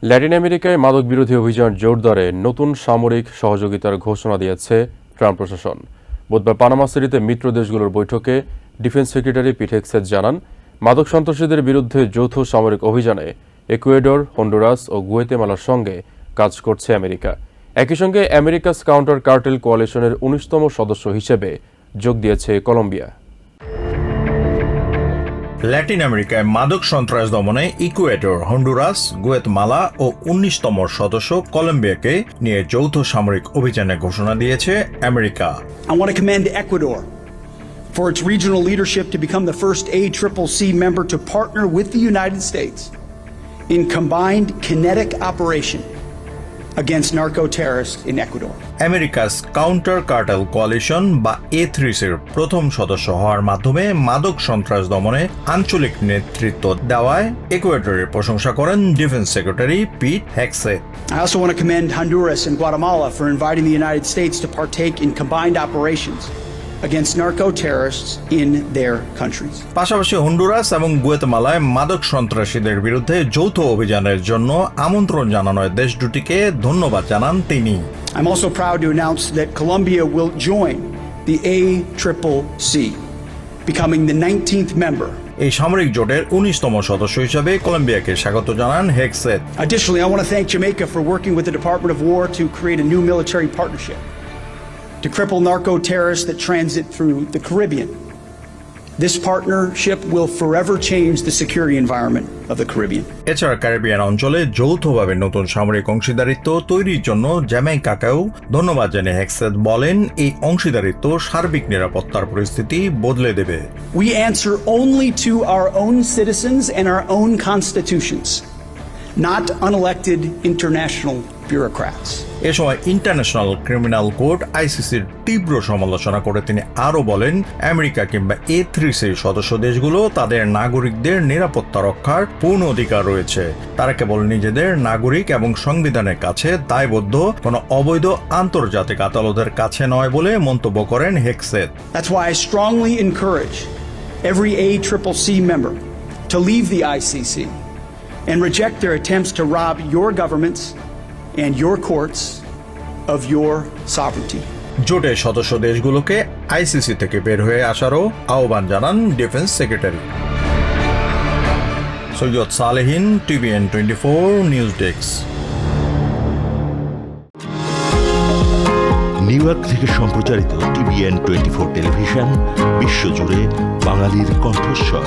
Latin আমেরিকায় মাদকবিরোধী অভিযান জোরদারে নতুন সামরিক সহযোগিতার ঘোষণা দিয়েছে ট্রাম্প প্রশাসন। বুধবার পানামা সিটিতে মিত্র দেশগুলোর বৈঠকে ডিফেন্স সেক্রেটারি পিট হেগসেথ জানান, মাদক সন্ত্রাসীদের বিরুদ্ধে যৌথ সামরিক অভিযানে ইকুয়েডর, হন্ডুরাস ও গুয়েতেমালার সঙ্গে কাজ করছে আমেরিকা। একই সঙ্গে আমেরিকাস কাউন্টার কার্টেল কোয়ালিশনের ১৯তম সদস্য হিসেবে যোগ দিয়েছে কলম্বিয়া। ল্যাটিন আমেরিকায় মাদক সন্ত্রাস দমনে ইকুয়েডর, হন্ডুরাস, গুয়েতমালা ও ১৯তম সদস্য কলম্বিয়াকে নিয়ে যৌথ সামরিক অভিযানের ঘোষণা দিয়েছে America. I want to commend Ecuador for its regional leadership to become the first ACCC member to partner with the United States in combined kinetic operation against narco-terrorists in Ecuador. Americas counter cartel coalition বা A3Cর প্রথম সদস্য হওয়ার মাধ্যমে মাদক সন্ত্রাস দমনে আঞ্চলিক নেতৃত্ব দেওয়ায় ইকুয়েডরের প্রশংসা করেন defence secretary Pete Hegseth. I also want to commend Honduras and Guatemala for inviting the United States to partake in combined operations against narco-terrorists in their countries. পাশাপাশি হন্ডুরাস এবং গুয়েতমালায় মাদক সন্ত্রাসীদের বিরুদ্ধে যৌথ অভিযানের জন্য আমন্ত্রণ জানানোর দেশ দুটিকে ধন্যবাদ জানান তিনি। I'm also proud to announce that Colombia will join the ACCC, becoming the 19th member. এই সামরিক জোটের ১৯তম সদস্য হিসেবে কলম্বিয়াকে স্বাগত জানান Hegseth. Additionally, I want to thank Jamaica for working with the Department of War to create a new military partnership to cripple narco-terrorists that transit through the Caribbean. This partnership will forever change the security environment of the Caribbean. এছাড়া Caribbean অঞ্চলে যৌথভাবে নতুন সামরিক অংশীদারিত্ব তৈরির জন্য জ্যামাইকাকেও ধন্যবাদ জানিয়ে হেগসেথ বলেন, এই অংশীদারিত্ব সার্বিক নিরাপত্তার পরিস্থিতি বদলে দেবে। We answer only to our own citizens and our own constitutions, not unelected international bureaucrats. এ সময় ইন্টারন্যাশনাল ক্রিমিনাল কোর্ট আইসিসির তীব্র সমালোচনা করে তিনি আরও বলেন, আমেরিকা কিংবা A3Cর সদস্য দেশগুলো তাদের নাগরিকদের নিরাপত্তা রক্ষার পূর্ণ অধিকার রয়েছে। তারা কেবল নিজেদের নাগরিক এবং সংবিধানের কাছে দায়বদ্ধ, কোনো অবৈধ আন্তর্জাতিক আদালতের কাছে নয় বলে মন্তব্য করেন Hegseth. That's why I strongly encourage every ACCC member to leave the ICC and reject their attempts to rob your governments and your courts of your sovereignty. জোটের সদস্য দেশগুলোকে আইসিসি থেকে বের হয়ে আসারও আহ্বান জানান defence secretary. Syed Salehin, TVN 24 news desk. New York থেকে সম্প্রচারিত TVN 24 টেলিভিশন বিশ্বজুড়ে বাঙালির কণ্ঠস্বর।